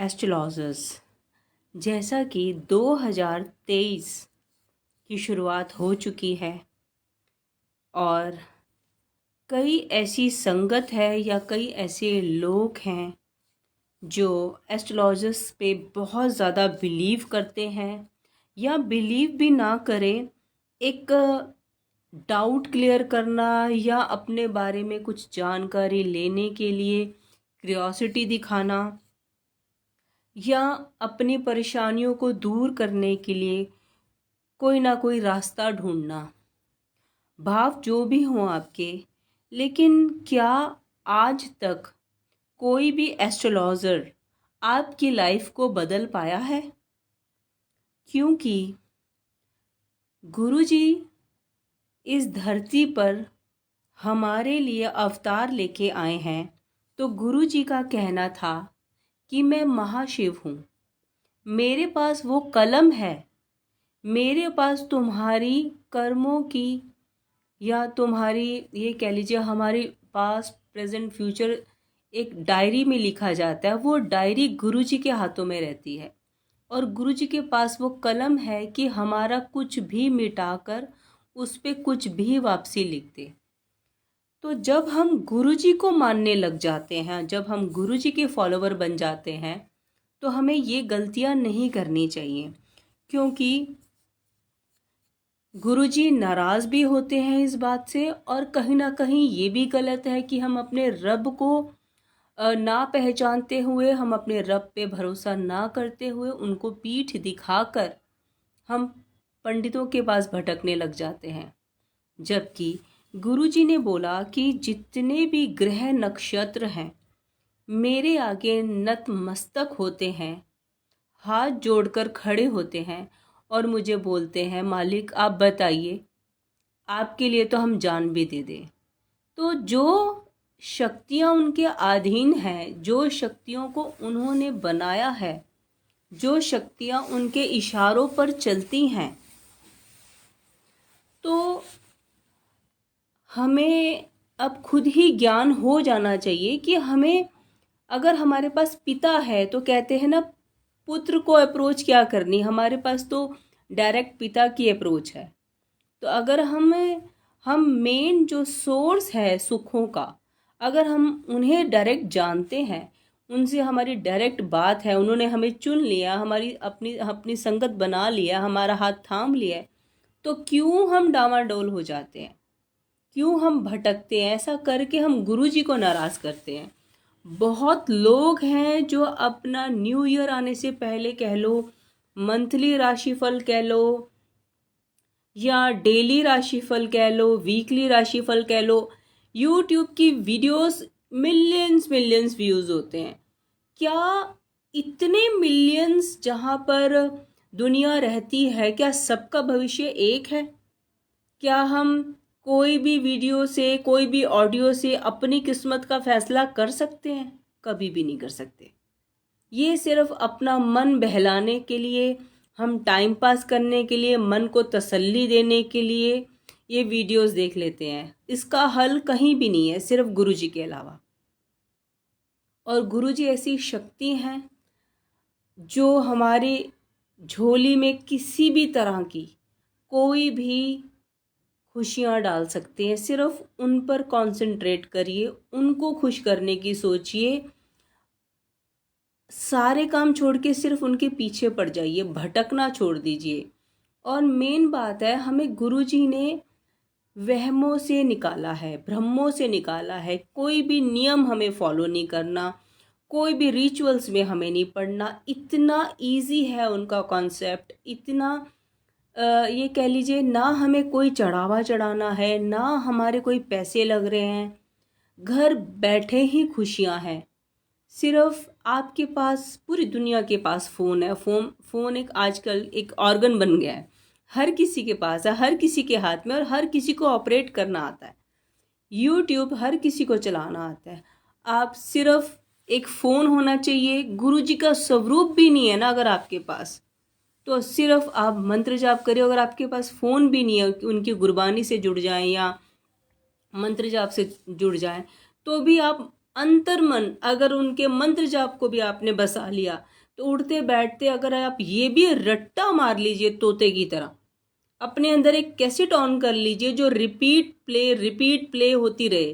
Astrologers, जैसा कि 2023 की शुरुआत हो चुकी है और कई ऐसी संगत है या कई ऐसे लोग हैं जो एस्ट्रोलॉजर्स पे बहुत ज़्यादा बिलीव करते हैं या बिलीव भी ना करें, एक डाउट क्लियर करना या अपने बारे में कुछ जानकारी लेने के लिए क्यूरियोसिटी दिखाना या अपनी परेशानियों को दूर करने के लिए कोई ना कोई रास्ता ढूंढना। भाव जो भी हों आपके, लेकिन क्या आज तक कोई भी एस्ट्रोलॉजर आपकी लाइफ को बदल पाया है? क्योंकि गुरुजी इस धरती पर हमारे लिए अवतार लेके आए हैं, तो गुरुजी का कहना था कि मैं महाशिव हूँ, मेरे पास वो कलम है, मेरे पास तुम्हारी कर्मों की या तुम्हारी ये कह लीजिए हमारी पास्ट प्रेजेंट फ्यूचर एक डायरी में लिखा जाता है। वो डायरी गुरुजी के हाथों में रहती है और गुरुजी के पास वो कलम है कि हमारा कुछ भी मिटाकर उस पे कुछ भी वापसी लिख दे। तो जब हम गुरुजी को मानने लग जाते हैं, जब हम गुरुजी के फॉलोवर बन जाते हैं, तो हमें ये गलतियां नहीं करनी चाहिए, क्योंकि गुरुजी नाराज़ भी होते हैं इस बात से। और कहीं ना कहीं ये भी गलत है कि हम अपने रब को ना पहचानते हुए, हम अपने रब पे भरोसा ना करते हुए उनको पीठ दिखाकर हम पंडितों के पास भटकने लग जाते हैं। जबकि गुरुजी ने बोला कि जितने भी ग्रह नक्षत्र हैं मेरे आगे नतमस्तक होते हैं, हाथ जोड़कर खड़े होते हैं और मुझे बोलते हैं, मालिक आप बताइए, आपके लिए तो हम जान भी दे दें। तो जो शक्तियाँ उनके अधीन हैं, जो शक्तियों को उन्होंने बनाया है, जो शक्तियाँ उनके इशारों पर चलती हैं, तो हमें अब खुद ही ज्ञान हो जाना चाहिए कि हमें, अगर हमारे पास पिता है तो कहते हैं ना, पुत्र को अप्रोच क्या करनी, हमारे पास तो डायरेक्ट पिता की अप्रोच है। तो अगर हम मेन जो सोर्स है सुखों का, अगर हम उन्हें डायरेक्ट जानते हैं, उनसे हमारी डायरेक्ट बात है, उन्होंने हमें चुन लिया, हमारी अपनी अपनी संगत बना लिया, हमारा हाथ थाम लिया है, तो क्यों हम डामाडोल हो जाते हैं, क्यों हम भटकते हैं? ऐसा करके हम गुरुजी को नाराज़ करते हैं। बहुत लोग हैं जो अपना न्यू ईयर आने से पहले कह लो, मंथली राशिफल कह लो या डेली राशिफल कह लो, वीकली राशिफल कह लो, यूट्यूब की वीडियोस मिलियंस मिलियंस व्यूज़ होते हैं। क्या इतने मिलियंस जहाँ पर दुनिया रहती है, क्या सबका भविष्य एक है? क्या हम कोई भी वीडियो से, कोई भी ऑडियो से अपनी किस्मत का फैसला कर सकते हैं? कभी भी नहीं कर सकते। ये सिर्फ अपना मन बहलाने के लिए, हम टाइम पास करने के लिए, मन को तसल्ली देने के लिए ये वीडियोस देख लेते हैं। इसका हल कहीं भी नहीं है, सिर्फ गुरुजी के अलावा। और गुरुजी ऐसी शक्ति हैं जो हमारी झोली में किसी भी तरह की कोई भी खुशियाँ डाल सकते हैं। सिर्फ उन पर कंसंट्रेट करिए, उनको खुश करने की सोचिए, सारे काम छोड़ के सिर्फ उनके पीछे पड़ जाइए, भटकना छोड़ दीजिए। और मेन बात है, हमें गुरुजी ने वहमों से निकाला है, भ्रमों से निकाला है। कोई भी नियम हमें फॉलो नहीं करना, कोई भी रिचुअल्स में हमें नहीं पढ़ना। इतना इजी है उनका कॉन्सेप्ट, इतना ये कह लीजिए, ना हमें कोई चढ़ावा चढ़ाना है, ना हमारे कोई पैसे लग रहे हैं, घर बैठे ही खुशियां हैं। सिर्फ आपके पास, पूरी दुनिया के पास फ़ोन है। फ़ोन एक आजकल एक ऑर्गन बन गया है, हर किसी के पास है, हर किसी के हाथ में, और हर किसी को ऑपरेट करना आता है। यूट्यूब हर किसी को चलाना आता है। आप सिर्फ एक फ़ोन होना चाहिए। गुरुजी का स्वरूप भी नहीं है ना अगर आपके पास, तो सिर्फ आप मंत्र जाप करिए। अगर आपके पास फ़ोन भी नहीं है, उनकी गुरबानी से जुड़ जाएं या मंत्र जाप से जुड़ जाएं, तो भी आप अंतर्मन, अगर उनके मंत्र जाप को भी आपने बसा लिया, तो उठते बैठते अगर आप ये भी रट्टा मार लीजिए तोते की तरह, अपने अंदर एक कैसेट ऑन कर लीजिए जो रिपीट प्ले होती रहे,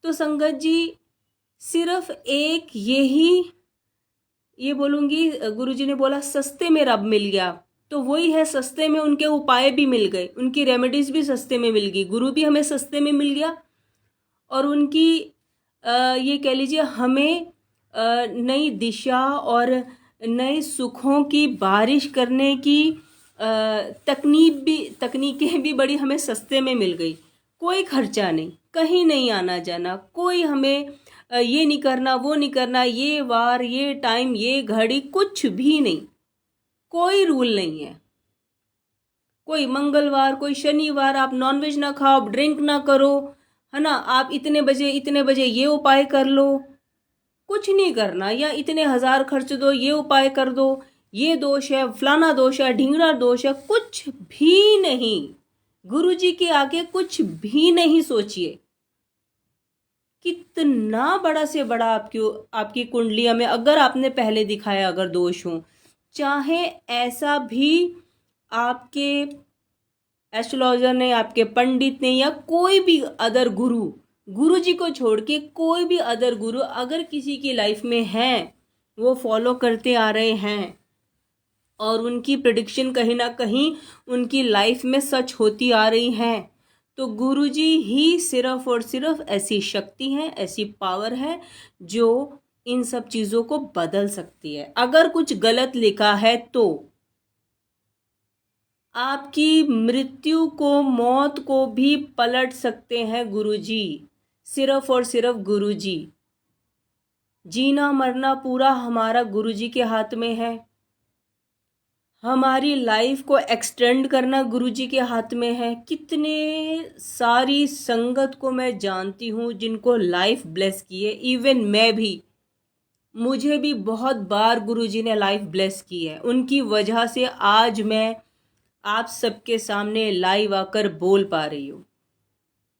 तो संगत जी सिर्फ एक ये बोलूँगी, गुरुजी ने बोला सस्ते में रब मिल गया, तो वही है, सस्ते में उनके उपाय भी मिल गए, उनकी रेमेडीज भी सस्ते में मिल गई, गुरु भी हमें सस्ते में मिल गया, और उनकी ये कह लीजिए हमें नई दिशा और नए सुखों की बारिश करने की तकनीकें भी बड़ी हमें सस्ते में मिल गई। कोई खर्चा नहीं, कहीं नहीं आना जाना, कोई हमें ये नहीं करना वो नहीं करना, ये वार ये टाइम ये घड़ी कुछ भी नहीं, कोई रूल नहीं है। कोई मंगलवार कोई शनिवार आप नॉनवेज ना खाओ, ड्रिंक ना करो, है ना, आप इतने बजे ये उपाय कर लो, कुछ नहीं करना, या इतने हजार खर्च दो ये उपाय कर दो, ये दोष है, फलाना दोष है, ढिंगरा दोष है, कुछ भी नहीं। गुरुजी के आगे कुछ भी नहीं सोचिए। कितना बड़ा से बड़ा आपकी कुंडलिया में अगर आपने पहले दिखाया अगर दोष हो, चाहे ऐसा भी आपके एस्ट्रोलॉजर ने, आपके पंडित ने, या कोई भी अदर गुरु जी को छोड़ के कोई भी अदर गुरु अगर किसी की लाइफ में है, वो फॉलो करते आ रहे हैं और उनकी प्रेडिक्शन कहीं ना कहीं उनकी लाइफ में सच होती आ रही है, तो गुरुजी ही सिर्फ और सिर्फ ऐसी शक्ति है, ऐसी पावर है जो इन सब चीज़ों को बदल सकती है। अगर कुछ गलत लिखा है तो आपकी मृत्यु को, मौत को भी पलट सकते हैं गुरुजी, सिर्फ और सिर्फ गुरुजी। जीना मरना पूरा हमारा गुरुजी के हाथ में है। हमारी लाइफ को एक्सटेंड करना गुरुजी के हाथ में है। कितने सारी संगत को मैं जानती हूँ जिनको लाइफ ब्लेस की है, इवन मैं भी, मुझे भी बहुत बार गुरुजी ने लाइफ ब्लेस की है। उनकी वजह से आज मैं आप सबके सामने लाइव आकर बोल पा रही हूँ।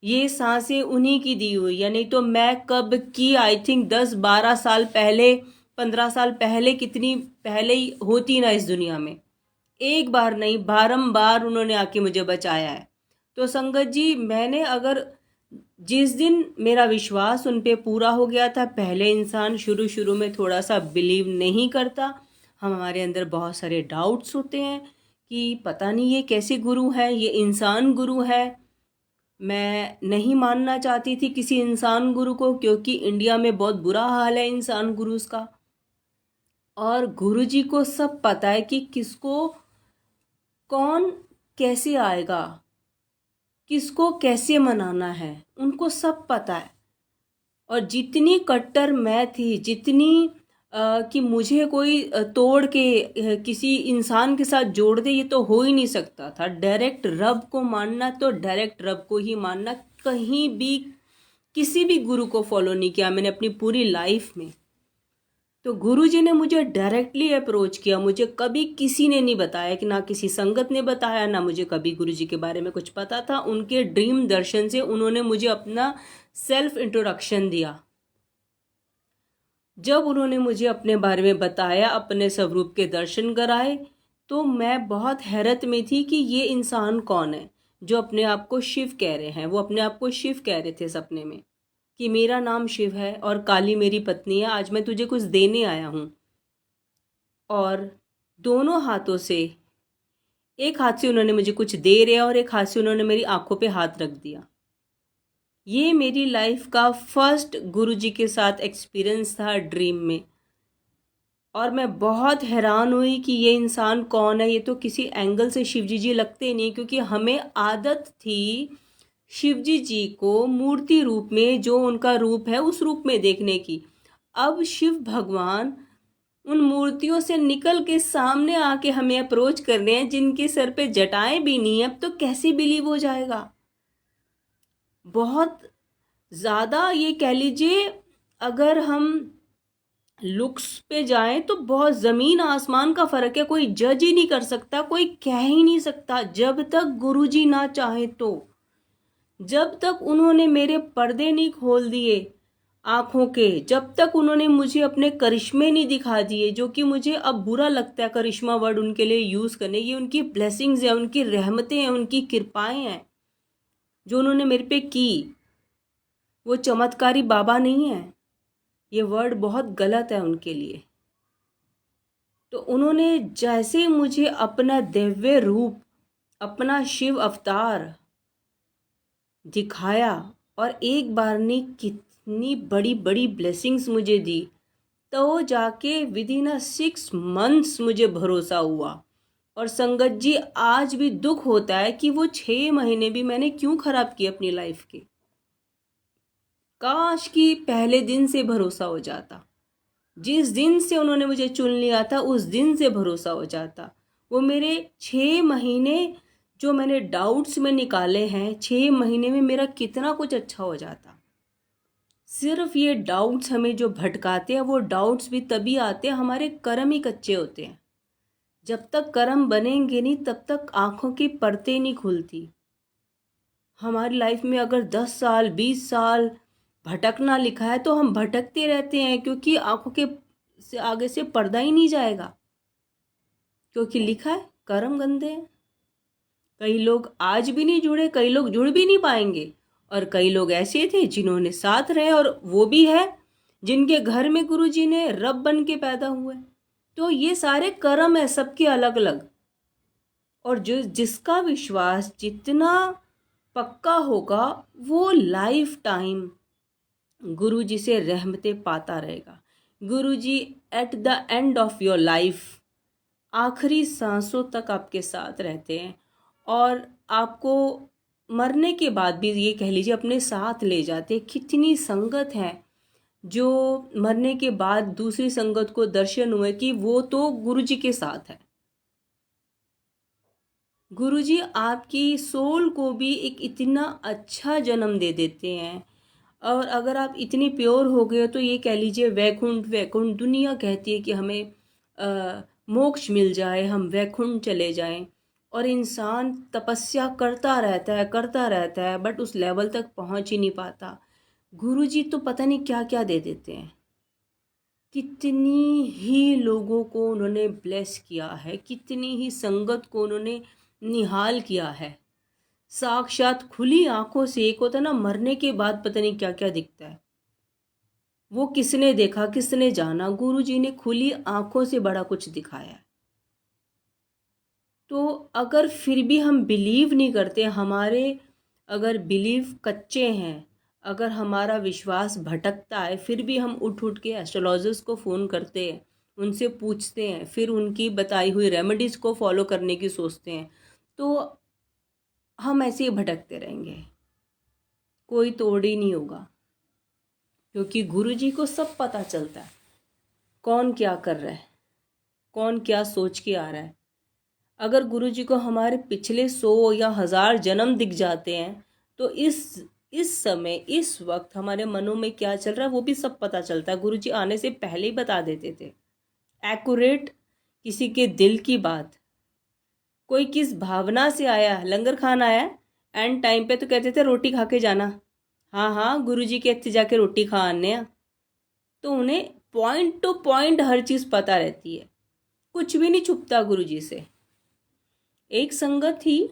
ये सांसें उन्हीं की दी हुई है, नहीं तो मैं कब की, आई थिंक 10-12 साल पहले, 15 साल पहले, कितनी पहले ही होती ना इस दुनिया में। एक बार नहीं, बारंबार उन्होंने आके मुझे बचाया है। तो संगत जी, मैंने अगर जिस दिन मेरा विश्वास उन पे पूरा हो गया था, पहले इंसान शुरू में थोड़ा सा बिलीव नहीं करता, हमारे अंदर बहुत सारे डाउट्स होते हैं कि पता नहीं ये कैसे गुरु है, ये इंसान गुरु है। मैं नहीं मानना चाहती थी किसी इंसान गुरु को, क्योंकि इंडिया में बहुत बुरा हाल है इंसान गुरुज का, और गुरुजी को सब पता है कि किसको कौन कैसे आएगा, किसको कैसे मनाना है, उनको सब पता है। और जितनी कट्टर मैं थी, जितनी कि मुझे कोई तोड़ के किसी इंसान के साथ जोड़ दे, ये तो हो ही नहीं सकता था। डायरेक्ट रब को मानना तो डायरेक्ट रब को ही मानना, कहीं भी किसी भी गुरु को फॉलो नहीं किया मैंने अपनी पूरी लाइफ में। तो गुरुजी ने मुझे डायरेक्टली अप्रोच किया, मुझे कभी किसी ने नहीं बताया, कि ना किसी संगत ने बताया, ना मुझे कभी गुरुजी के बारे में कुछ पता था। उनके ड्रीम दर्शन से उन्होंने मुझे अपना सेल्फ इंट्रोडक्शन दिया। जब उन्होंने मुझे अपने बारे में बताया, अपने स्वरूप के दर्शन कराए, तो मैं बहुत हैरत में थी कि ये इंसान कौन है जो अपने आप को शिव कह रहे हैं। वो अपने आप को शिव कह रहे थे सपने में, कि मेरा नाम शिव है और काली मेरी पत्नी है, आज मैं तुझे कुछ देने आया हूँ। और दोनों हाथों से, एक हाथ से उन्होंने मुझे कुछ दे रहा और एक हाथ से उन्होंने मेरी आंखों पे हाथ रख दिया। ये मेरी लाइफ का फर्स्ट गुरुजी के साथ एक्सपीरियंस था ड्रीम में, और मैं बहुत हैरान हुई कि ये इंसान कौन है। ये तो किसी एंगल से शिवजी जी लगते नहीं, क्योंकि हमें आदत थी शिवजी जी को मूर्ति रूप में, जो उनका रूप है उस रूप में देखने की। अब शिव भगवान उन मूर्तियों से निकल के सामने आके हमें अप्रोच कर रहे हैं, जिनके सर पे जटाएं भी नहीं है, अब तो कैसे बिलीव हो जाएगा। बहुत ज़्यादा ये कह लीजिए, अगर हम लुक्स पे जाएं तो बहुत ज़मीन आसमान का फ़र्क है। कोई जज ही नहीं कर सकता, कोई कह ही नहीं सकता जब तक गुरुजी ना चाहे। तो जब तक उन्होंने मेरे पर्दे नहीं खोल दिए, आँखों के, जब तक उन्होंने मुझे अपने करिश्मे नहीं दिखा दिए, जो कि मुझे अब बुरा लगता है करिश्मा वर्ड उनके लिए यूज़ करने, ये उनकी ब्लेसिंग्स हैं, उनकी रहमतें हैं, उनकी कृपाएं हैं जो उन्होंने मेरे पे की। वो चमत्कारी बाबा नहीं है, ये वर्ड बहुत गलत है उनके लिए। तो उन्होंने जैसे मुझे अपना दिव्य रूप, अपना शिव अवतार दिखाया और एक बार ने कितनी बड़ी बड़ी ब्लेसिंग्स मुझे दी, तो जाके विद इन 6 मंथ्स मुझे भरोसा हुआ। और संगत जी, आज भी दुख होता है कि वो 6 महीने भी मैंने क्यों खराब किए अपनी लाइफ के। काश कि पहले दिन से भरोसा हो जाता, जिस दिन से उन्होंने मुझे चुन लिया था उस दिन से भरोसा हो जाता। वो मेरे 6 महीने जो मैंने डाउट्स में निकाले हैं, 6 महीने में मेरा कितना कुछ अच्छा हो जाता। सिर्फ ये डाउट्स हमें जो भटकाते हैं, वो डाउट्स भी तभी आते हैं, हमारे कर्म ही कच्चे होते हैं। जब तक कर्म बनेंगे नहीं तब तक आँखों की परतें नहीं खुलती। हमारी लाइफ में अगर 10 साल 20 साल भटकना लिखा है तो हम भटकते रहते हैं, क्योंकि आँखों के से आगे से पर्दा ही नहीं जाएगा, क्योंकि लिखा है कर्म गंदे हैं। कई लोग आज भी नहीं जुड़े, कई लोग जुड़ भी नहीं पाएंगे, और कई लोग ऐसे थे जिन्होंने साथ रहे, और वो भी है जिनके घर में गुरुजी ने रब बन के पैदा हुए। तो ये सारे कर्म है सबके अलग अलग, और जो जिसका विश्वास जितना पक्का होगा वो लाइफ टाइम गुरुजी से रहमतें पाता रहेगा। Guruji at the end of your life, आखिरी सांसों तक आपके साथ रहते हैं, और आपको मरने के बाद भी ये कह लीजिए अपने साथ ले जाते हैं। कितनी संगत है जो मरने के बाद दूसरी संगत को दर्शन हुए कि वो तो गुरुजी के साथ है। गुरुजी आपकी सोल को भी एक इतना अच्छा जन्म दे देते हैं, और अगर आप इतनी प्योर हो गए तो ये कह लीजिए वैकुंठ वैकुंठ दुनिया कहती है कि हमें मोक्ष मिल जाए, हम वैकुंठ चले जाएं, और इंसान तपस्या करता रहता है बट उस लेवल तक पहुंच ही नहीं पाता। गुरुजी तो पता नहीं क्या क्या दे देते हैं। कितनी ही लोगों को उन्होंने ब्लेस किया है, कितनी ही संगत को उन्होंने निहाल किया है। साक्षात खुली आंखों से, एक होता ना मरने के बाद पता नहीं क्या क्या दिखता है, वो किसने देखा किसने जाना। गुरुजी ने खुली आंखों से बड़ा कुछ दिखाया है। तो अगर फिर भी हम बिलीव नहीं करते, हमारे अगर बिलीव कच्चे हैं, अगर हमारा विश्वास भटकता है, फिर भी हम उठ उठ के एस्ट्रोलॉजर्स को फ़ोन करते हैं, उनसे पूछते हैं, फिर उनकी बताई हुई रेमेडीज़ को फॉलो करने की सोचते हैं, तो हम ऐसे ही भटकते रहेंगे, कोई तोड़ ही नहीं होगा। क्योंकि गुरुजी को सब पता चलता है, कौन क्या कर रहा है, कौन क्या सोच के आ रहा है। अगर गुरुजी को हमारे पिछले 100 या 1000 जन्म दिख जाते हैं तो इस समय इस वक्त हमारे मनों में क्या चल रहा है वो भी सब पता चलता है। गुरुजी आने से पहले ही बता देते थे, एक्यूरेट किसी के दिल की बात। कोई किस भावना से आया, लंगर खाना आया एंड टाइम पे तो कहते थे रोटी खा के जाना, हाँ हाँ गुरुजी के इत्थे जाके रोटी खा आने। तो उन्हें पॉइंट टू पॉइंट हर चीज़ पता रहती है, कुछ भी नहीं छुपता गुरुजी से। एक संगत थी,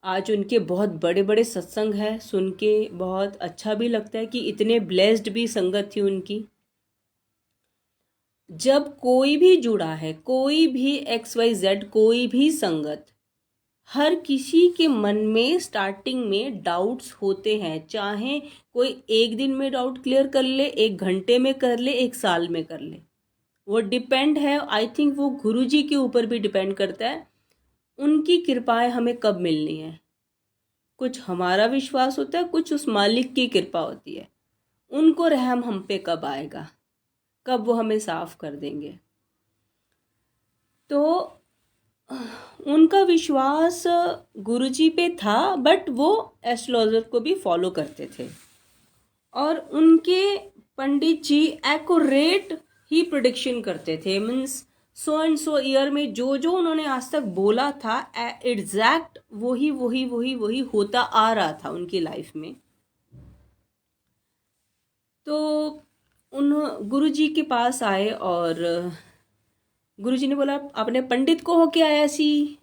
आज उनके बहुत बड़े बड़े सत्संग हैं, सुन के बहुत अच्छा भी लगता है कि इतने ब्लेस्ड भी संगत थी उनकी। जब कोई भी जुड़ा है, कोई भी XYZ, कोई भी संगत, हर किसी के मन में स्टार्टिंग में डाउट्स होते हैं। चाहे कोई एक दिन में डाउट क्लियर कर ले, 1 घंटे में कर ले, 1 साल में कर ले, वो डिपेंड है। आई थिंक वो गुरुजी के ऊपर भी डिपेंड करता है, उनकी कृपाएं हमें कब मिलनी है। कुछ हमारा विश्वास होता है, कुछ उस मालिक की कृपा होती है। उनको रहम हम पे कब आएगा, कब वो हमें साफ कर देंगे। तो उनका विश्वास गुरुजी पे था, बट वो एस्ट्रोलॉजर को भी फॉलो करते थे, और उनके पंडित जी एक्यूरेट ही प्रिडिक्शन करते थे। मीन्स 100 एंड 100 ईयर में जो जो उन्होंने आज तक बोला था, एग्जैक्ट वही वही वही वही होता आ रहा था उनकी लाइफ में। तो उन गुरुजी के पास आए और गुरुजी ने बोला आपने पंडित को होके आया सी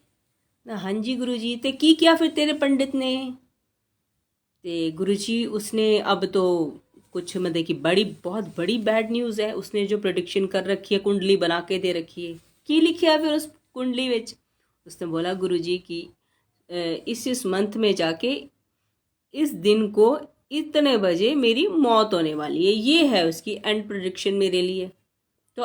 ना। हाँ जी गुरुजी। ते की क्या फिर तेरे पंडित ने? ते गुरुजी उसने अब तो कुछ मतलब कि बहुत बड़ी बैड न्यूज़ है। उसने जो प्रोडिक्शन कर रखी है, कुंडली बना के दे रखी है, की लिखिया फिर उस कुंडली विच? उसने बोला गुरुजी की इस मंथ में जाके इस दिन को इतने बजे मेरी मौत होने वाली है। ये है उसकी एंड प्रोडिक्शन मेरे लिए। तो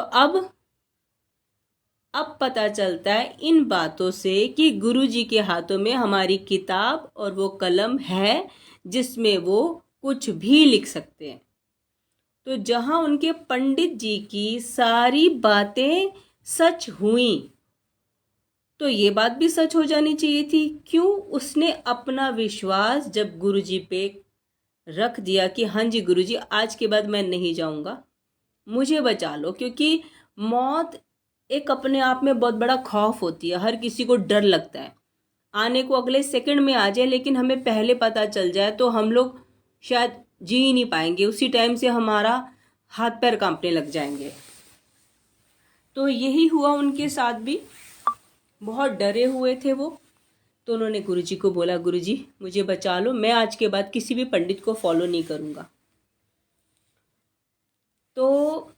अब पता चलता है इन बातों से कि गुरुजी के हाथों में हमारी किताब और वो कलम है जिसमें वो कुछ भी लिख सकते हैं। तो जहां उनके पंडित जी की सारी बातें सच हुई, तो ये बात भी सच हो जानी चाहिए थी। क्यों? उसने अपना विश्वास जब गुरुजी पे रख दिया कि हाँ जी गुरुजी आज के बाद मैं नहीं जाऊंगा, मुझे बचा लो। क्योंकि मौत एक अपने आप में बहुत बड़ा खौफ होती है। हर किसी को डर लगता है आने को अगले सेकंड में आ जाए, लेकिन हमें पहले पता चल जाए तो हम लोग शायद जी ही नहीं पाएंगे। उसी टाइम से हमारा हाथ पैर कांपने लग जाएंगे। तो यही हुआ उनके साथ भी। बहुत डरे हुए थे वो। तो उन्होंने गुरुजी को बोला गुरुजी मुझे बचा लो, मैं आज के बाद किसी भी पंडित को फॉलो नहीं करूँगा। तो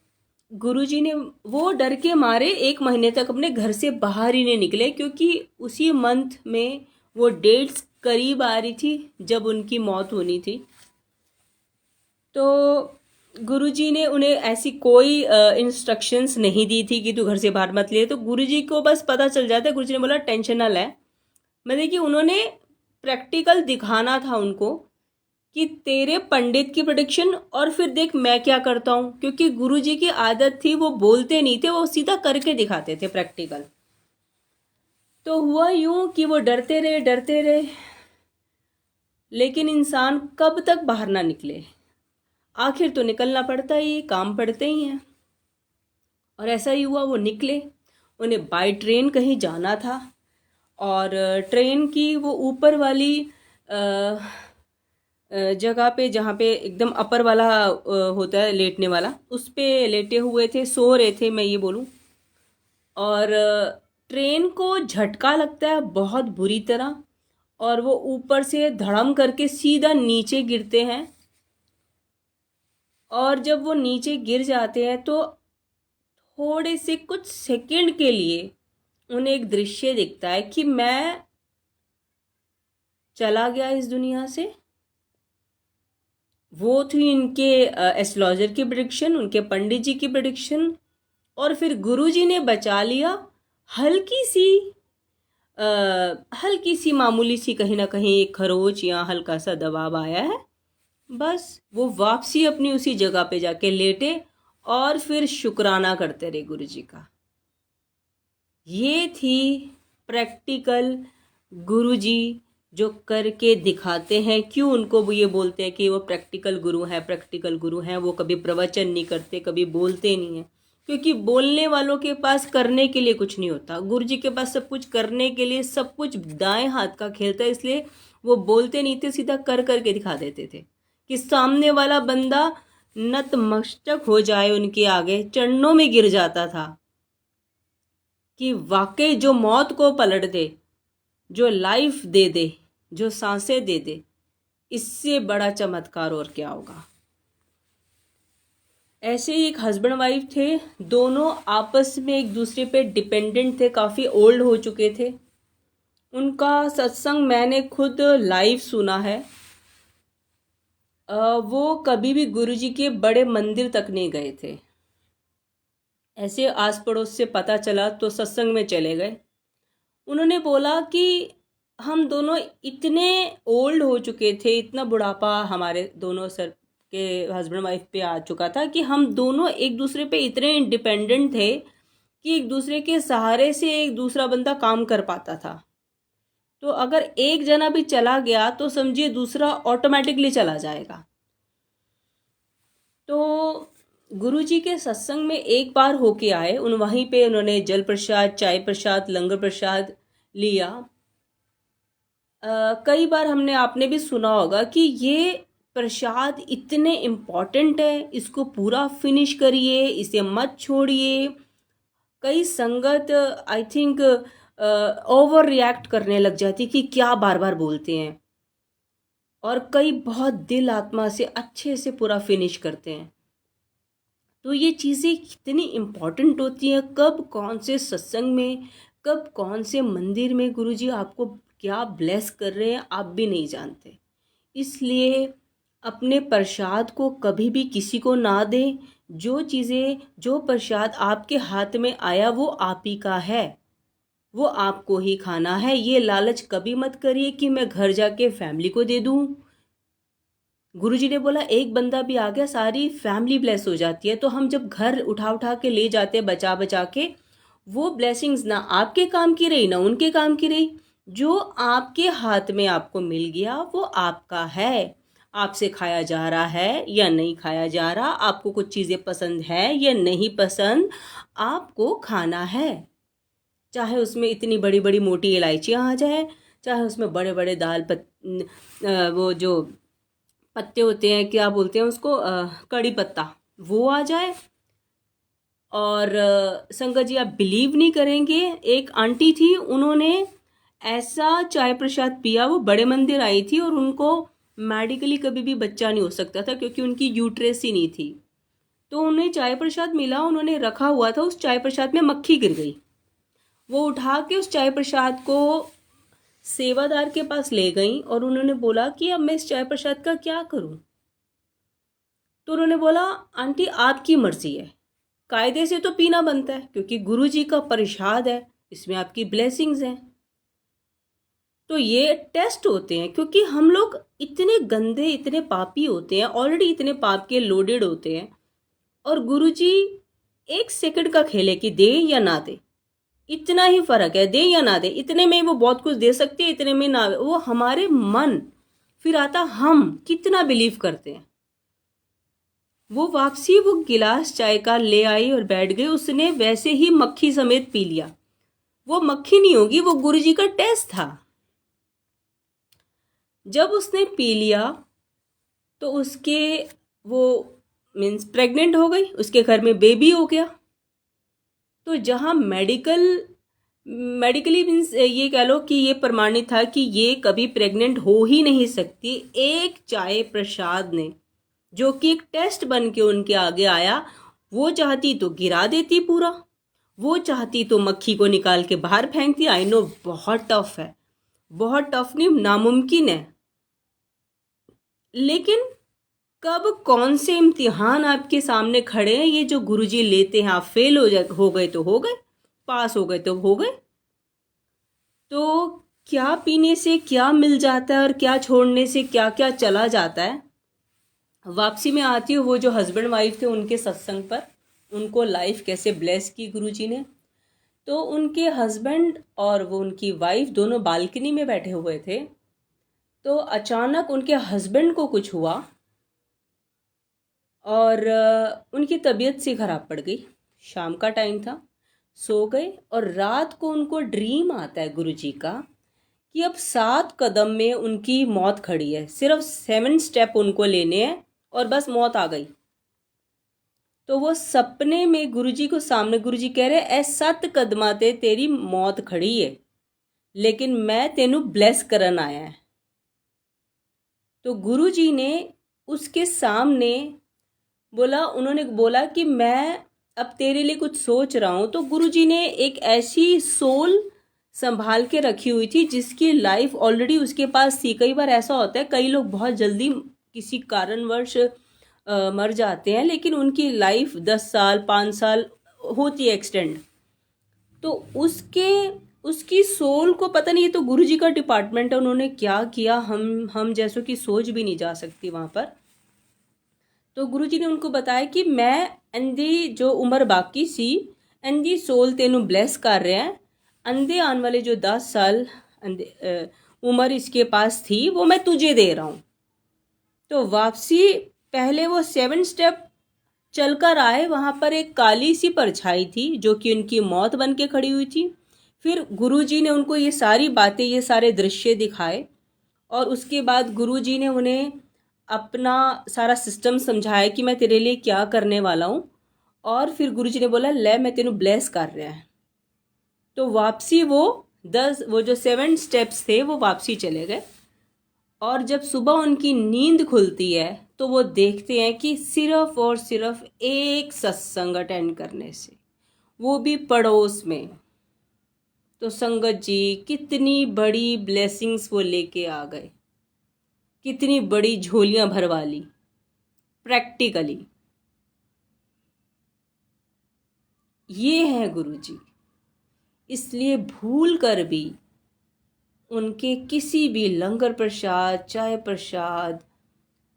गुरुजी ने वो डर के मारे 1 महीने तक अपने घर से बाहर ही नहीं निकले, क्योंकि उसी मंथ में वो डेट्स करीब आ रही थी जब उनकी मौत होनी थी। तो गुरुजी ने उन्हें ऐसी कोई इंस्ट्रक्शंस नहीं दी थी कि तू घर से बाहर मत ले। तो गुरुजी को बस पता चल जाता है। गुरुजी ने बोला टेंशन ना ले। मतलब कि उन्होंने प्रैक्टिकल दिखाना था उनको कि तेरे पंडित की प्रेडिक्शन और फिर देख मैं क्या करता हूँ। क्योंकि गुरुजी की आदत थी वो बोलते नहीं थे, वो सीधा करके दिखाते थे प्रैक्टिकल। तो हुआ यूं कि वो डरते रहे, लेकिन इंसान कब तक बाहर ना निकले। आखिर तो निकलना पड़ता ही, काम पड़ते ही हैं। और ऐसा ही हुआ, वो निकले। उन्हें बाय ट्रेन कहीं जाना था और ट्रेन की वो ऊपर वाली जगह पे जहाँ पे एकदम अपर वाला होता है लेटने वाला, उस पे लेटे हुए थे, सो रहे थे मैं ये बोलूँ। और ट्रेन को झटका लगता है बहुत बुरी तरह और वो ऊपर से धड़म करके सीधा नीचे गिरते हैं। और जब वो नीचे गिर जाते हैं तो थोड़े से कुछ सेकंड के लिए उन्हें एक दृश्य दिखता है कि मैं चला गया इस दुनिया से। वो थी इनके एस्ट्रोलॉजर की प्रेडिक्शन, उनके पंडित जी की प्रेडिक्शन। और फिर गुरुजी ने बचा लिया। हल्की सी हल्की सी मामूली सी कहीं ना कहीं एक खरोच या हल्का सा दबाव आया है, बस वो वापसी अपनी उसी जगह पे जाके लेटे और फिर शुक्राना करते रहे गुरुजी का। ये थी प्रैक्टिकल गुरुजी जो करके दिखाते हैं। क्यों उनको वो ये बोलते हैं कि वो प्रैक्टिकल गुरु हैं, प्रैक्टिकल गुरु हैं। वो कभी प्रवचन नहीं करते, कभी बोलते नहीं हैं, क्योंकि बोलने वालों के पास करने के लिए कुछ नहीं होता। गुरुजी के पास सब कुछ करने के लिए, सब कुछ दाएं हाथ का खेलता है। इसलिए वो बोलते नहीं थे, सीधा कर करके दिखा देते थे कि सामने वाला बंदा नतमस्तक हो जाए, उनके आगे चरणों में गिर जाता था कि वाकई जो मौत को पलट दे, जो लाइफ दे दे, जो सांसें दे दे, इससे बड़ा चमत्कार और क्या होगा। ऐसे ही एक हस्बैंड वाइफ थे, दोनों आपस में एक दूसरे पे डिपेंडेंट थे, काफ़ी ओल्ड हो चुके थे। उनका सत्संग मैंने खुद लाइव सुना है। वो कभी भी गुरुजी के बड़े मंदिर तक नहीं गए थे। ऐसे आस पड़ोस से पता चला तो सत्संग में चले गए। उन्होंने बोला कि हम दोनों इतने ओल्ड हो चुके थे, इतना बुढ़ापा हमारे दोनों सर के हस्बैंड वाइफ पे आ चुका था कि हम दोनों एक दूसरे पे इतने इंडिपेंडेंट थे कि एक दूसरे के सहारे से एक दूसरा बंदा काम कर पाता था। तो अगर एक जना भी चला गया तो समझिए दूसरा ऑटोमेटिकली चला जाएगा। तो गुरुजी के सत्संग में एक बार होके आए, वहीं पे उन्होंने जल प्रसाद, चाय प्रसाद, लंगर प्रसाद लिया। कई बार आपने भी सुना होगा कि ये प्रसाद इतने इम्पॉर्टेंट है, इसको पूरा फिनिश करिए, इसे मत छोड़िए। कई संगत आई थिंक ओवर रिएक्ट करने लग जाती कि क्या बार बार बोलते हैं, और कई बहुत दिल आत्मा से अच्छे से पूरा फिनिश करते हैं। तो ये चीज़ें कितनी इम्पॉर्टेंट होती हैं, कब कौन से सत्संग में, कब कौन से मंदिर में गुरुजी आपको क्या ब्लेस कर रहे हैं आप भी नहीं जानते। इसलिए अपने प्रसाद को कभी भी किसी को ना दें। जो चीज़ें, जो प्रसाद आपके हाथ में आया वो आप ही का है, वो आपको ही खाना है। ये लालच कभी मत करिए कि मैं घर जाके फैमिली को दे दूँ। गुरुजी ने बोला एक बंदा भी आ गया सारी फैमिली ब्लेस हो जाती है। तो हम जब घर उठा उठा के ले जाते हैं बचा बचा के, वो ब्लेसिंग्स ना आपके काम की रही ना उनके काम की रही। जो आपके हाथ में आपको मिल गया वो आपका है। आपसे खाया जा रहा है या नहीं खाया जा रहा, आपको कुछ चीज़ें पसंद है या नहीं पसंद, आपको खाना है। चाहे उसमें इतनी बड़ी बड़ी मोटी इलायचियाँ आ जाए, चाहे उसमें बड़े बड़े वो जो पत्ते होते हैं, क्या बोलते हैं उसको, कड़ी पत्ता, वो आ जाए। और संगत जी आप बिलीव नहीं करेंगे, एक आंटी थी, उन्होंने ऐसा चाय प्रसाद पिया, वो बड़े मंदिर आई थी और उनको मेडिकली कभी भी बच्चा नहीं हो सकता था क्योंकि उनकी यूट्रेस ही नहीं थी। तो उन्हें चाय प्रसाद मिला, उन्होंने रखा हुआ था, उस चाय प्रसाद में मक्खी गिर गई। वो उठा के उस चाय प्रसाद को सेवादार के पास ले गई और उन्होंने बोला कि अब मैं इस चाय प्रसाद का क्या करूं। तो उन्होंने बोला आंटी आपकी मर्जी है, कायदे से तो पीना बनता है क्योंकि गुरुजी का प्रसाद है, इसमें आपकी ब्लेसिंग्स हैं। तो ये टेस्ट होते हैं क्योंकि हम लोग इतने गंदे, इतने पापी होते हैं, ऑलरेडी इतने पाप के लोडेड होते हैं, और गुरुजी एक सेकंड का खेल है कि दे या ना दे, इतना ही फर्क है, दे या ना दे। इतने में वो बहुत कुछ दे सकते हैं, इतने में ना। वो हमारे मन, फिर आता हम कितना बिलीव करते हैं। वो वापसी वो गिलास चाय का ले आई और बैठ गई, उसने वैसे ही मक्खी समेत पी लिया। वो मक्खी नहीं होगी, वो गुरुजी का टेस्ट था। जब उसने पी लिया तो उसके वो मीन्स प्रेग्नेंट हो गई, उसके घर में बेबी हो गया। तो जहाँ मेडिकली मीन्स ये कह लो कि ये प्रमाणित था कि ये कभी प्रेग्नेंट हो ही नहीं सकती, एक चाय प्रसाद ने, जो कि एक टेस्ट बन के उनके आगे आया, वो चाहती तो गिरा देती पूरा, वो चाहती तो मक्खी को निकाल के बाहर फेंकती। आई नो बहुत टफ है, बहुत टफ नहीं नामुमकिन है, लेकिन कब कौन से इम्तिहान आपके सामने खड़े हैं, ये जो गुरुजी लेते हैं, आप फेल हो गए तो हो गए, पास हो गए तो हो गए। तो क्या पीने से क्या मिल जाता है और क्या छोड़ने से क्या क्या चला जाता है। वापसी में आती हूँ वो जो हस्बैंड वाइफ थे उनके सत्संग पर, उनको लाइफ कैसे ब्लेस की गुरुजी ने। तो उनके हस्बैंड और वो उनकी वाइफ दोनों बालकनी में बैठे हुए थे। तो अचानक उनके हस्बैंड को कुछ हुआ और उनकी तबीयत सी खराब पड़ गई। शाम का टाइम था, सो गए, और रात को उनको ड्रीम आता है गुरुजी का कि अब 7 कदम में उनकी मौत खड़ी है, सिर्फ 7 स्टेप उनको लेने हैं और बस मौत आ गई। तो वो सपने में गुरुजी को सामने, गुरुजी कह रहे ऐ 7 कदमां ते तेरी मौत खड़ी है, लेकिन मैं तेनू ब्लेस करन आया है। तो गुरुजी ने उसके सामने बोला, उन्होंने बोला कि मैं अब तेरे लिए कुछ सोच रहा हूँ। तो गुरुजी ने एक ऐसी सोल संभाल के रखी हुई थी जिसकी लाइफ ऑलरेडी उसके पास थी। कई बार ऐसा होता है, कई लोग बहुत जल्दी किसी कारणवश मर जाते हैं, लेकिन उनकी लाइफ 10 साल 5 साल होती है एक्सटेंड। तो उसकी सोल को पता नहीं, ये तो गुरुजी का डिपार्टमेंट है, उन्होंने क्या किया हम जैसों की सोच भी नहीं जा सकती वहाँ पर। तो गुरुजी ने उनको बताया कि मैं अंधी जो उम्र बाकी सी, अंधी सोल तेनू ब्लेस कर रहे हैं, अंधे आने वाले जो 10 साल उम्र इसके पास थी वो मैं तुझे दे रहा हूँ। तो वापसी पहले वो 7 स्टेप चलकर आए, वहाँ पर एक काली सी परछाई थी जो कि उनकी मौत बन के खड़ी हुई थी। फिर गुरुजी ने उनको ये सारी बातें, ये सारे दृश्य दिखाए, और उसके बाद गुरुजी ने उन्हें अपना सारा सिस्टम समझाया कि मैं तेरे लिए क्या करने वाला हूँ, और फिर गुरुजी ने बोला ले मैं तेनू ब्लेस कर रहा है। तो वापसी वो जो 7 स्टेप्स थे वो वापसी चले गए। और जब सुबह उनकी नींद खुलती है तो वो देखते हैं कि सिर्फ और सिर्फ एक सत्संग अटेंड करने से, वो भी पड़ोस में। तो संगत जी कितनी बड़ी ब्लेसिंग्स वो लेके आ गए, कितनी बड़ी झोलियां भरवा ली प्रैक्टिकली। ये है गुरुजी। इसलिए भूल कर भी उनके किसी भी लंगर प्रसाद, चाय प्रसाद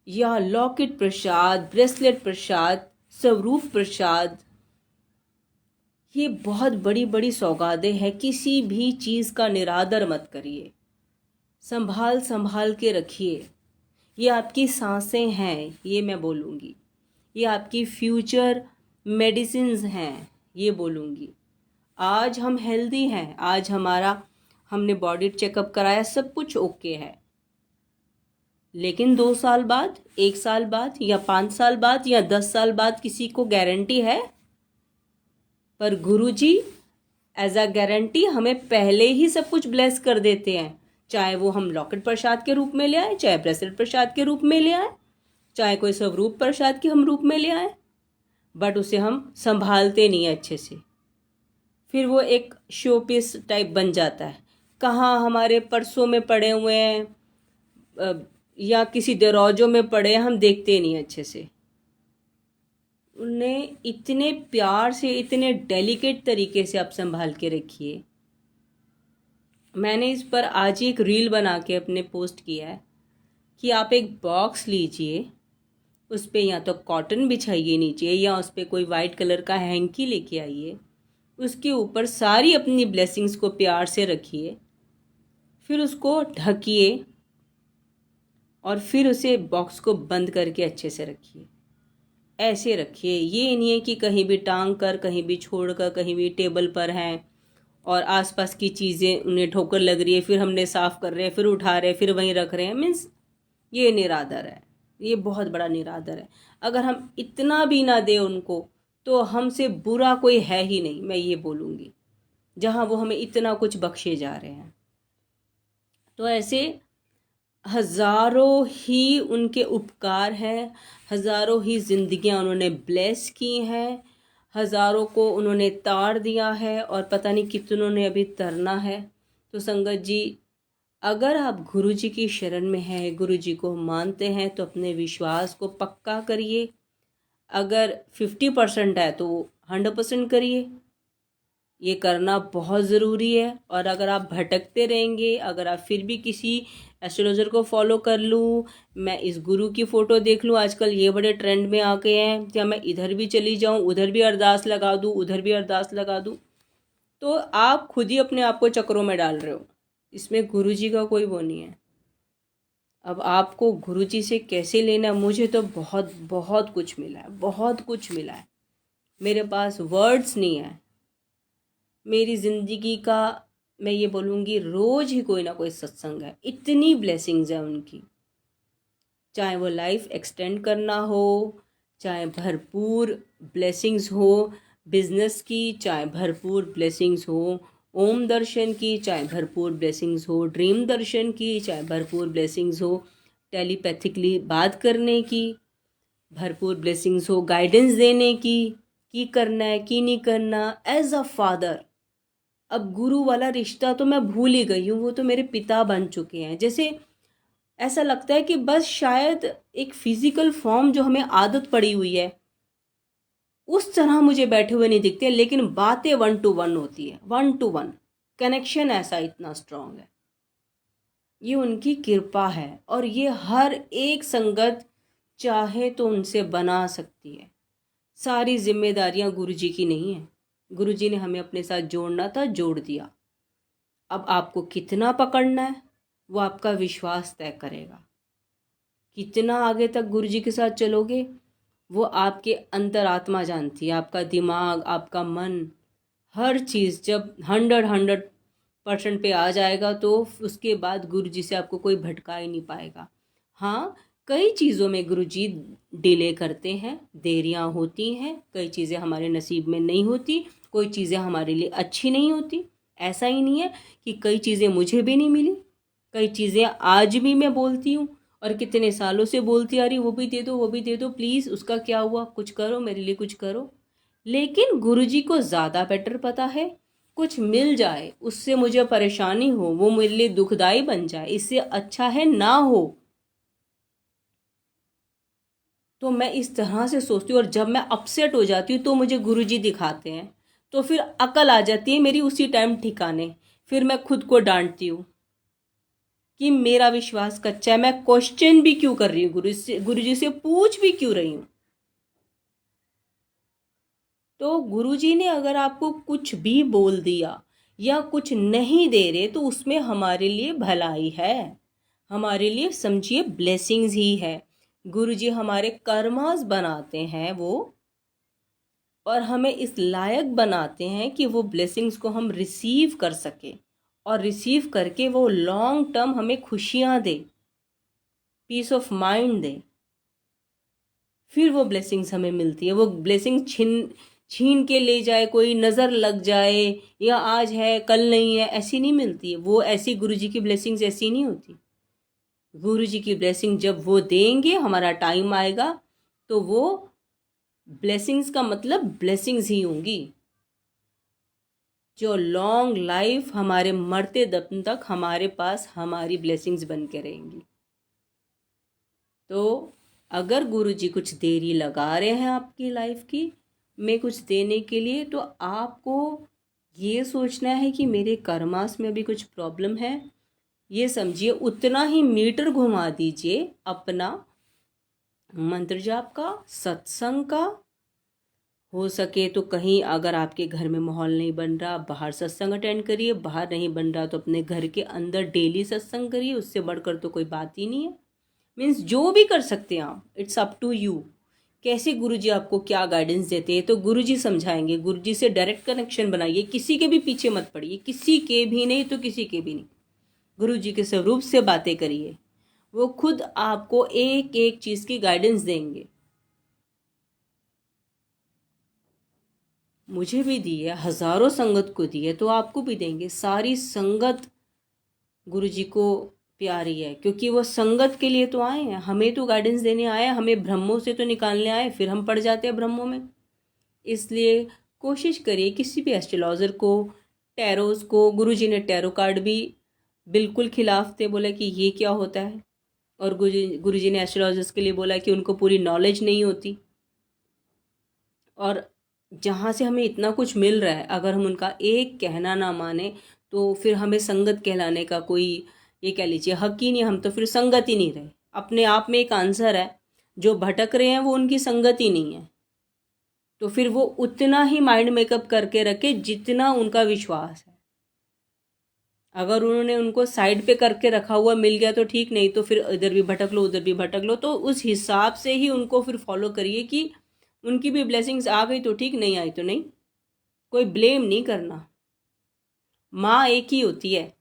या लॉकेट प्रसाद, ब्रेसलेट प्रसाद, स्वरूप प्रसाद, ये बहुत बड़ी बड़ी सौगातें हैं। किसी भी चीज़ का निरादर मत करिए, संभाल संभाल के रखिए। ये आपकी सांसें हैं, ये मैं बोलूँगी। ये आपकी फ्यूचर मेडिसिन्स हैं, ये बोलूँगी। आज हम हेल्दी हैं, आज हमने बॉडी चेकअप कराया, सब कुछ ओके है। लेकिन 2 साल बाद, 1 साल बाद या 5 साल बाद या 10 साल बाद किसी को गारंटी है? पर गुरुजी एज अ गारंटी हमें पहले ही सब कुछ ब्लेस कर देते हैं। चाहे वो हम लॉकेट प्रसाद के रूप में ले आए, चाहे ब्रेसलेट प्रसाद के रूप में ले आए, चाहे कोई स्वरूप प्रसाद के हम रूप में ले आए, बट उसे हम संभालते नहीं है अच्छे से। फिर वो एक शो पीस टाइप बन जाता है। कहाँ हमारे पर्सों में पड़े हुए हैं या किसी दरोजों में पड़े हैं, हम देखते नहीं अच्छे से। उन्हें इतने प्यार से, इतने डेलिकेट तरीके से आप संभाल के रखिए। मैंने इस पर आज ही एक रील बना के अपने पोस्ट किया है कि आप एक बॉक्स लीजिए, उस पर या तो कॉटन बिछाइए नीचे या उस पर कोई वाइट कलर का हैंकी लेके आइए, उसके ऊपर सारी अपनी ब्लेसिंग्स को प्यार से रखिए, फिर उसको ढकिए और फिर उसे बॉक्स को बंद करके अच्छे से रखिए। ऐसे रखिए, ये नहीं है कि कहीं भी टांग कर, कहीं भी छोड़ कर, कहीं भी टेबल पर हैं और आसपास की चीज़ें उन्हें ठोकर लग रही है, फिर हमने साफ़ कर रहे हैं, फिर उठा रहे हैं, फिर वहीं रख रहे हैं। मीन्स ये निरादर है, ये बहुत बड़ा निरादर है। अगर हम इतना भी ना दें उनको तो हमसे बुरा कोई है ही नहीं, मैं ये बोलूँगी, जहाँ वो हमें इतना कुछ बख्शे जा रहे हैं। तो ऐसे हज़ारों ही उनके उपकार हैं, हज़ारों ही जिंदगियां उन्होंने ब्लेस की हैं, हज़ारों को उन्होंने तार दिया है और पता नहीं कितनों ने अभी तरना है। तो संगत जी, अगर आप गुरु जी की शरण में हैं, गुरु जी को मानते हैं, तो अपने विश्वास को पक्का करिए। अगर 50% है तो 100% करिए, ये करना बहुत ज़रूरी है। और अगर आप भटकते रहेंगे, अगर आप फिर भी किसी एस्ट्रोलॉजर को फॉलो कर लूँ, मैं इस गुरु की फ़ोटो देख लूँ, आजकल ये बड़े ट्रेंड में आ गए हैं, या मैं इधर भी चली जाऊँ, उधर भी अरदास लगा दूँ, उधर भी अरदास लगा दूँ, तो आप खुद ही अपने आप को चक्रों में डाल रहे हो। इसमें गुरु जी का कोई वो नहीं है। अब आपको गुरु जी से कैसे लेना, मुझे तो बहुत बहुत कुछ मिला है, बहुत कुछ मिला है। मेरे पास वर्ड्स नहीं है। मेरी ज़िंदगी का, मैं ये बोलूँगी, रोज़ ही कोई ना कोई सत्संग है। इतनी ब्लेसिंग्स है उनकी, चाहे वो लाइफ एक्सटेंड करना हो, चाहे भरपूर ब्लेसिंग्स हो बिजनेस की, चाहे भरपूर ब्लेसिंग्स हो ओम दर्शन की, चाहे भरपूर ब्लेसिंग्स हो ड्रीम दर्शन की, चाहे भरपूर ब्लेसिंग्स हो टेलीपैथिकली बात करने की, भरपूर ब्लेसिंग्स हो गाइडेंस देने की करना है कि नहीं करना एज अ फादर। अब गुरु वाला रिश्ता तो मैं भूल ही गई हूँ, वो तो मेरे पिता बन चुके हैं। जैसे ऐसा लगता है कि बस शायद एक फिजिकल फॉर्म जो हमें आदत पड़ी हुई है उस तरह मुझे बैठे हुए नहीं दिखते, लेकिन बातें 1 to 1 होती है, 1 to 1 कनेक्शन ऐसा इतना स्ट्रांग है। ये उनकी कृपा है और ये हर एक संगत चाहे तो उनसे बना सकती है। सारी जिम्मेदारियां गुरु जी की नहीं है, गुरु जी ने हमें अपने साथ जोड़ना था, जोड़ दिया। अब आपको कितना पकड़ना है वो आपका विश्वास तय करेगा। कितना आगे तक गुरु जी के साथ चलोगे वो आपके अंतरात्मा जानती है। आपका दिमाग, आपका मन, हर चीज़ जब 100% पे आ जाएगा तो उसके बाद गुरु जी से आपको कोई भटका ही नहीं पाएगा। हाँ, कई चीज़ों में गुरुजी डिले करते हैं, देरियां होती हैं, कई चीज़ें हमारे नसीब में नहीं होती, कोई चीज़ें हमारे लिए अच्छी नहीं होती। ऐसा ही नहीं है कि कई चीज़ें मुझे भी नहीं मिली, कई चीज़ें आज भी मैं बोलती हूँ और कितने सालों से बोलती आ रही, वो भी दे दो, वो भी दे दो, प्लीज़ उसका क्या हुआ, कुछ करो मेरे लिए, कुछ करो। लेकिन गुरुजी को ज़्यादा बेटर पता है, कुछ मिल जाए उससे मुझे परेशानी हो, वो मेरे लिए दुखदाई बन जाए, इससे अच्छा है ना हो। तो मैं इस तरह से सोचती हूँ, और जब मैं अपसेट हो जाती हूँ तो मुझे गुरुजी दिखाते हैं, तो फिर अकल आ जाती है मेरी उसी टाइम ठिकाने। फिर मैं खुद को डांटती हूँ कि मेरा विश्वास कच्चा है, मैं क्वेश्चन भी क्यों कर रही हूँ, गुरुजी से पूछ भी क्यों रही हूँ। तो गुरुजी ने अगर आपको कुछ भी बोल दिया या कुछ नहीं दे रहे, तो उसमें हमारे लिए भलाई है, हमारे लिए समझिए ब्लेसिंग्स ही है। गुरुजी हमारे कर्मास बनाते हैं वो, और हमें इस लायक बनाते हैं कि वो ब्लेसिंग्स को हम रिसीव कर सके, और रिसीव करके वो लॉन्ग टर्म हमें खुशियाँ दे, पीस ऑफ माइंड दे। फिर वो ब्लेसिंग्स हमें मिलती है। वो ब्लेसिंग छीन छीन के ले जाए, कोई नज़र लग जाए, या आज है कल नहीं है, ऐसी नहीं मिलती है वो। ऐसी गुरुजी की ब्लेसिंग्स ऐसी नहीं होती। गुरुजी की ब्लेसिंग जब वो देंगे, हमारा टाइम आएगा, तो वो ब्लेसिंग्स का मतलब ब्लेसिंग्स ही होंगी, जो लॉन्ग लाइफ हमारे मरते दम तक हमारे पास हमारी ब्लेसिंग्स बन के रहेंगी। तो अगर गुरुजी कुछ देरी लगा रहे हैं आपकी लाइफ की में कुछ देने के लिए, तो आपको ये सोचना है कि मेरे कर्मास में अभी कुछ प्रॉब्लम है। ये समझिए, उतना ही मीटर घुमा दीजिए अपना मंत्र जाप का, सत्संग का। हो सके तो कहीं अगर आपके घर में माहौल नहीं बन रहा, बाहर सत्संग अटेंड करिए। बाहर नहीं बन रहा तो अपने घर के अंदर डेली सत्संग करिए, उससे बढ़कर तो कोई बात ही नहीं है। मीन्स जो भी कर सकते हैं आप, इट्स अप टू यू। कैसे गुरुजी आपको क्या गाइडेंस देते हैं तो गुरुजी समझाएंगे। गुरुजी से डायरेक्ट कनेक्शन बनाइए, किसी के भी पीछे मत पड़िए, किसी के भी नहीं तो किसी के भी नहीं। गुरुजी के स्वरूप से बातें करिए, वो खुद आपको एक एक चीज़ की गाइडेंस देंगे। मुझे भी दी है, हजारों संगत को दी है, तो आपको भी देंगे। सारी संगत गुरुजी को प्यारी है, क्योंकि वो संगत के लिए तो आए हैं, हमें तो गाइडेंस देने आए हैं, हमें भ्रमों से तो निकालने आए, फिर हम पड़ जाते हैं भ्रमों में। इसलिए कोशिश करिए किसी भी एस्ट्रोलॉजर को, टैरोस को। गुरुजी ने टैरो कार्ड भी बिल्कुल खिलाफ थे, बोला कि ये क्या होता है। और गुरुजी ने एस्ट्रोलॉजर्स के लिए बोला कि उनको पूरी नॉलेज नहीं होती। और जहाँ से हमें इतना कुछ मिल रहा है, अगर हम उनका एक कहना ना माने, तो फिर हमें संगत कहलाने का कोई, ये कह लीजिए, हक ही नहीं। हम तो फिर संगत ही नहीं रहे। अपने आप में एक आंसर है, जो भटक रहे हैं वो उनकी संगत ही नहीं है। तो फिर वो उतना ही माइंड मेकअप करके रखे जितना उनका विश्वास है। अगर उन्होंने उनको साइड पे करके रखा हुआ मिल गया तो ठीक, नहीं तो फिर इधर भी भटक लो, उधर भी भटक लो। तो उस हिसाब से ही उनको फिर फॉलो करिए कि उनकी भी ब्लेसिंग्स आ गई तो ठीक, नहीं आई तो नहीं। कोई ब्लेम नहीं करना। माँ एक ही होती है।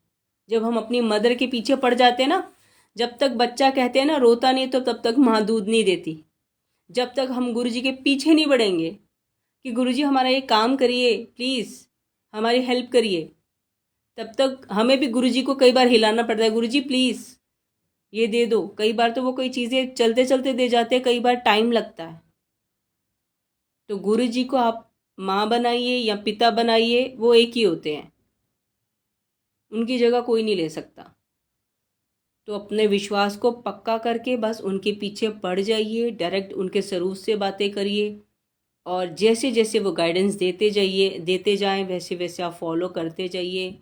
जब हम अपनी मदर के पीछे पड़ जाते हैं ना, जब तक बच्चा, कहते हैं ना, रोता नहीं, तो तब तक माँ दूध नहीं देती। जब तक हम गुरुजी के पीछे नहीं बढ़ेंगे कि गुरुजी हमारा ये काम करिए, प्लीज़ हमारी हेल्प करिए, तब तक हमें भी गुरुजी को कई बार हिलाना पड़ता है, गुरुजी प्लीज़ ये दे दो। कई बार तो वो कोई चीज़ें चलते चलते दे जाते हैं, कई बार टाइम लगता है। तो गुरुजी को आप माँ बनाइए या पिता बनाइए, वो एक ही होते हैं, उनकी जगह कोई नहीं ले सकता। तो अपने विश्वास को पक्का करके बस उनके पीछे पड़ जाइए, डायरेक्ट उनके स्वरूप से बातें करिए, और जैसे जैसे वो गाइडेंस देते जाएं, वैसे वैसे आप फॉलो करते जाइए।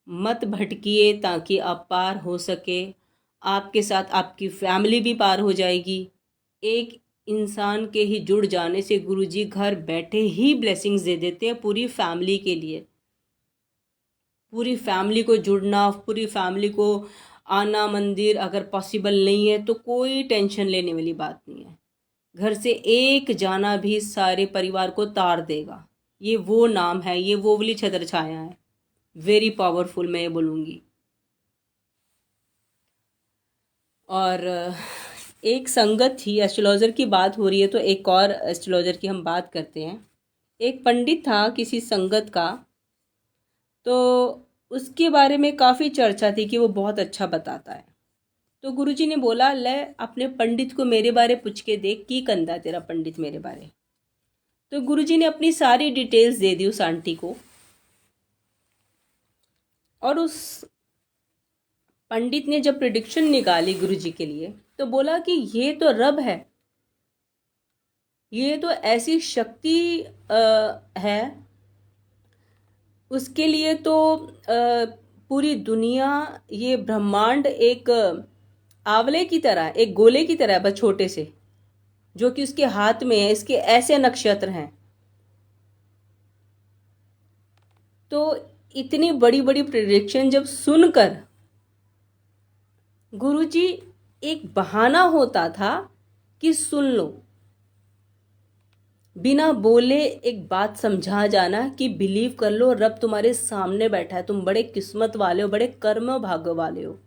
मत भटकिए, ताकि आप पार हो सके। आपके साथ आपकी फैमिली भी पार हो जाएगी। एक इंसान के ही जुड़ जाने से गुरुजी घर बैठे ही ब्लेसिंग्स दे देते हैं पूरी फैमिली के लिए। पूरी फैमिली को जुड़ना, पूरी फैमिली को आना मंदिर अगर पॉसिबल नहीं है तो कोई टेंशन लेने वाली बात नहीं है। घर से एक जाना भी सारे परिवार को तार देगा। ये वो नाम है, ये वो वाली छत्र छाया है, वेरी पावरफुल, मैं ये बोलूँगी। और एक संगत थी, एस्ट्रोलॉजर की बात हो रही है तो एक और एस्ट्रोलॉजर की हम बात करते हैं। एक पंडित था किसी संगत का, तो उसके बारे में काफ़ी चर्चा थी कि वो बहुत अच्छा बताता है। तो गुरुजी ने बोला, ले अपने पंडित को मेरे बारे पूछ के देख, की कंदा तेरा पंडित मेरे बारे। तो गुरुजी ने अपनी सारी डिटेल्स दे दी उस आंटी को, और उस पंडित ने जब प्रिडिक्शन निकाली गुरुजी के लिए तो बोला कि ये तो रब है, ये तो ऐसी शक्ति है, उसके लिए तो पूरी दुनिया, ये ब्रह्मांड एक आंवले की तरह, एक गोले की तरह, बस छोटे से, जो कि उसके हाथ में है, इसके ऐसे नक्षत्र हैं। तो इतनी बड़ी बड़ी प्रेडिक्शन जब सुनकर गुरुजी, एक बहाना होता था कि सुन लो, बिना बोले एक बात समझा जाना कि बिलीव कर लो, रब तुम्हारे सामने बैठा है, तुम बड़े किस्मत वाले हो, बड़े कर्म भाग्य वाले हो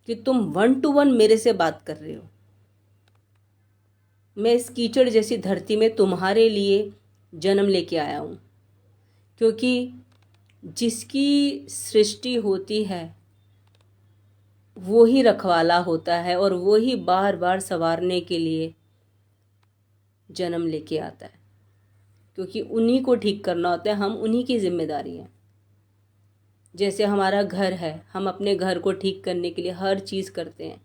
कि तुम 1 to 1 मेरे से बात कर रहे हो। मैं इस कीचड़ जैसी धरती में तुम्हारे लिए जन्म लेके आया हूँ, क्योंकि जिसकी सृष्टि होती है वो ही रखवाला होता है, और वो ही बार बार संवारने के लिए जन्म लेके आता है, क्योंकि उन्हीं को ठीक करना होता है, हम उन्हीं की जिम्मेदारी है। जैसे हमारा घर है, हम अपने घर को ठीक करने के लिए हर चीज़ करते हैं,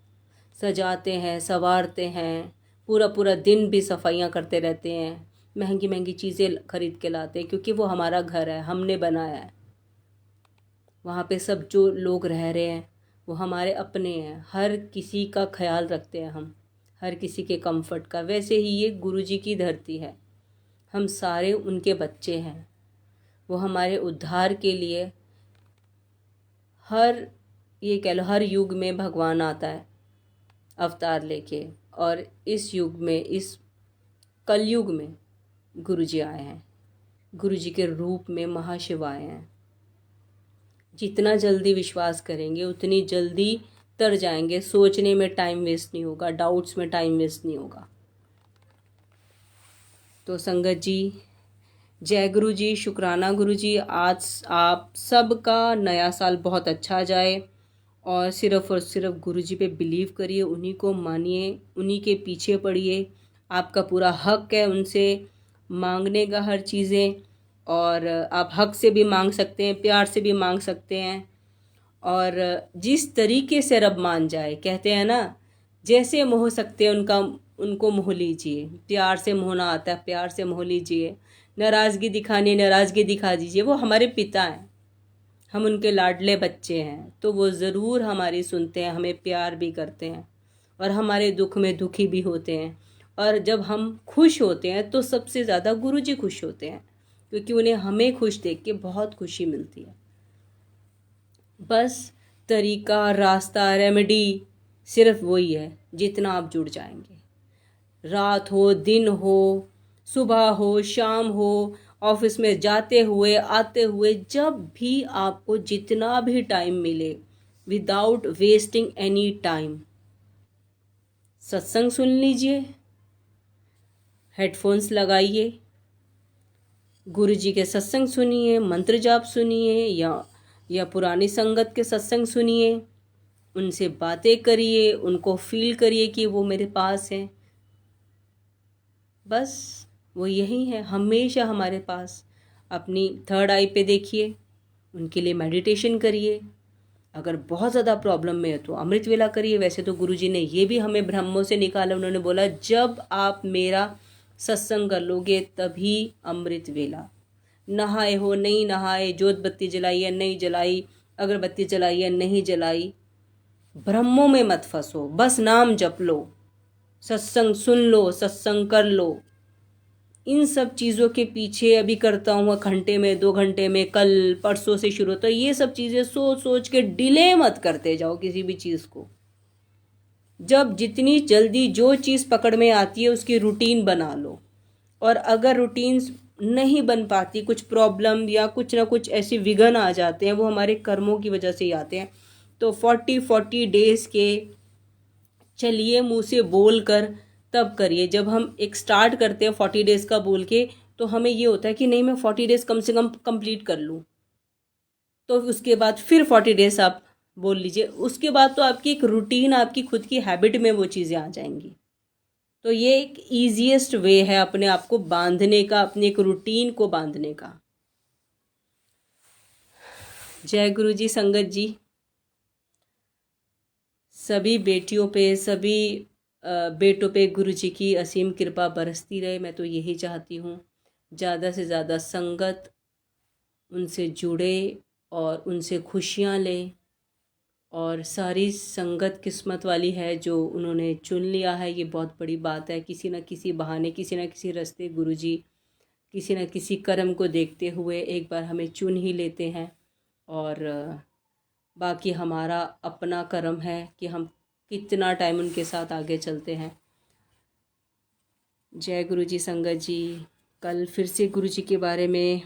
सजाते हैं, संवारते हैं, पूरा पूरा दिन भी सफाइयाँ करते रहते हैं, महंगी महंगी चीज़ें खरीद के लाते हैं, क्योंकि वो हमारा घर है, हमने बनाया है। वहाँ पे सब जो लोग रह रहे हैं वो हमारे अपने हैं, हर किसी का ख्याल रखते हैं हम, हर किसी के कंफर्ट का। वैसे ही ये गुरुजी की धरती है, हम सारे उनके बच्चे हैं। वो हमारे उद्धार के लिए हर, ये कह लो, हर युग में भगवान आता है अवतार लेके, और इस युग में, इस कलयुग में गुरुजी आए हैं, गुरुजी के रूप में महाशिव आए हैं। जितना जल्दी विश्वास करेंगे उतनी जल्दी तर जाएंगे, सोचने में टाइम वेस्ट नहीं होगा, डाउट्स में टाइम वेस्ट नहीं होगा। तो संगत जी, जय गुरु जी, शुक्राना गुरु जी, आज आप सबका नया साल बहुत अच्छा जाए, और सिर्फ गुरु जी पे बिलीव करिए, उन्हीं को मानिए, उन्हीं के पीछे पड़िए। आपका पूरा हक है उनसे मांगने का हर चीज़ें, और आप हक से भी मांग सकते हैं, प्यार से भी मांग सकते हैं, और जिस तरीके से रब मान जाए, कहते हैं ना, जैसे मोह सकते हैं उनको मोह लीजिए, प्यार से मोहना आता है, प्यार से मोह लीजिए, नाराज़गी दिखानी, नाराज़गी दिखा दीजिए। वो हमारे पिता हैं, हम उनके लाडले बच्चे हैं, तो वो ज़रूर हमारी सुनते हैं, हमें प्यार भी करते हैं, और हमारे दुख में दुखी भी होते हैं। और जब हम खुश होते हैं तो सबसे ज़्यादा गुरुजी खुश होते हैं, क्योंकि उन्हें हमें खुश देख के बहुत खुशी मिलती है। बस तरीका, रास्ता, रेमेडी सिर्फ वही है, जितना आप जुड़ जाएंगे। रात हो, दिन हो, सुबह हो, शाम हो, ऑफिस में जाते हुए, आते हुए, जब भी आपको जितना भी टाइम मिले, विदाउट वेस्टिंग एनी टाइम, सत्संग सुन लीजिए, हेडफोन्स लगाइए, गुरुजी के सत्संग सुनिए, मंत्र जाप सुनिए, या पुरानी संगत के सत्संग सुनिए, उनसे बातें करिए, उनको फील करिए कि वो मेरे पास हैं। बस वो यही है, हमेशा हमारे पास। अपनी थर्ड आई पे देखिए, उनके लिए मेडिटेशन करिए। अगर बहुत ज़्यादा प्रॉब्लम में है तो अमृत वेला करिए। वैसे तो गुरुजी ने ये भी हमें ब्रह्मों से निकाला, उन्होंने बोला जब आप मेरा सत्संग कर लोगे तभी अमृत वेला। नहाए हो, नहीं नहाए, जोत बत्ती जलाई है, नहीं जलाई, अगरबत्ती जलाई है, नहीं जलाई, ब्रह्मों में मत फंसो, बस नाम जप लो, सत्संग सुन लो, सत्संग कर लो। इन सब चीज़ों के पीछे अभी करता हूँ घंटे में, 2 घंटे में, कल परसों से शुरू, तो ये सब चीज़ें सोच सोच के डिले मत करते जाओ किसी भी चीज़ को। जब जितनी जल्दी जो चीज़ पकड़ में आती है उसकी रूटीन बना लो, और अगर रूटीन्स नहीं बन पाती, कुछ प्रॉब्लम या कुछ ना कुछ ऐसे विघ्न आ जाते हैं, वो हमारे कर्मों की वजह से ही आते हैं, तो 40 डेज़ के चलिए मुंह से बोल कर तब करिए। जब हम एक स्टार्ट करते हैं 40 डेज़ का बोल के, तो हमें ये होता है कि नहीं, मैं 40 डेज़ कम से कम कंप्लीट कर लूँ। तो उसके बाद फिर 40 डेज़ आप बोल लीजिए। उसके बाद तो आपकी एक रूटीन, आपकी खुद की हैबिट में वो चीज़ें आ जाएंगी। तो ये एक ईजीएस्ट वे है अपने आप को बांधने का, अपनी एक रूटीन को बांधने का। जय गुरु जी संगत जी। सभी बेटियों पे, सभी बेटों पे गुरु जी की असीम कृपा बरसती रहे। मैं तो यही चाहती हूँ, ज़्यादा से ज़्यादा संगत, उनसे जुड़े और उनसे खुशियाँ लें। और सारी संगत किस्मत वाली है जो उन्होंने चुन लिया है, ये बहुत बड़ी बात है। किसी न किसी बहाने, किसी न किसी रास्ते गुरु जी किसी न किसी कर्म को देखते हुए एक बार हमें चुन ही लेते हैं। और बाकी हमारा अपना कर्म है कि हम कितना टाइम उनके साथ आगे चलते हैं। जय गुरु जी संगत जी। कल फिर से गुरु जी के बारे में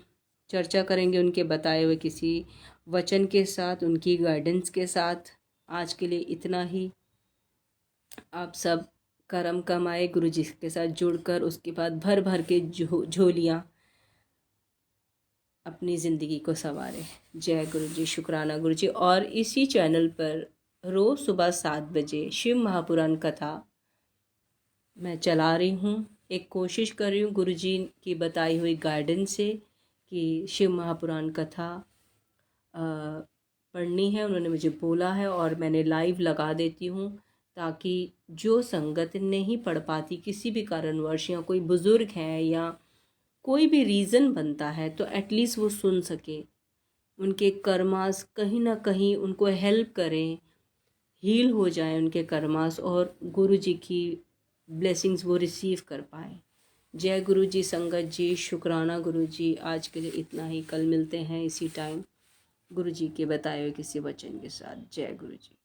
चर्चा करेंगे, उनके बताए हुए किसी वचन के साथ, उनकी गाइडेंस के साथ। आज के लिए इतना ही। आप सब कर्म कमाए गुरु जी के साथ जुड़कर, उसके बाद भर भर के झोलियाँ अपनी ज़िंदगी को संवारे। जय गुरु जी, शुक्राना गुरु जी। और इसी चैनल पर रोज़ सुबह 7 बजे शिव महापुराण कथा मैं चला रही हूँ। एक कोशिश कर रही हूँ गुरु जी की बताई हुई गाइडेंस से कि शिव महापुराण कथा पढ़नी है। उन्होंने मुझे बोला है और मैंने लाइव लगा देती हूँ, ताकि जो संगत नहीं पढ़ पाती किसी भी कारणवश, या कोई बुज़ुर्ग हैं या कोई भी रीज़न बनता है, तो एटलीस्ट वो सुन सके, उनके कर्मास कहीं ना कहीं उनको हेल्प करें, हील हो जाए उनके कर्मास, और गुरु जी की ब्लेसिंग्स वो रिसीव कर पाए। जय गुरु जी संगत जी, शुक्राना गुरु जी। आज के लिए इतना ही। कल मिलते हैं इसी टाइम गुरु जी के बताए हुए किसी वचन के साथ। जय गुरु जी।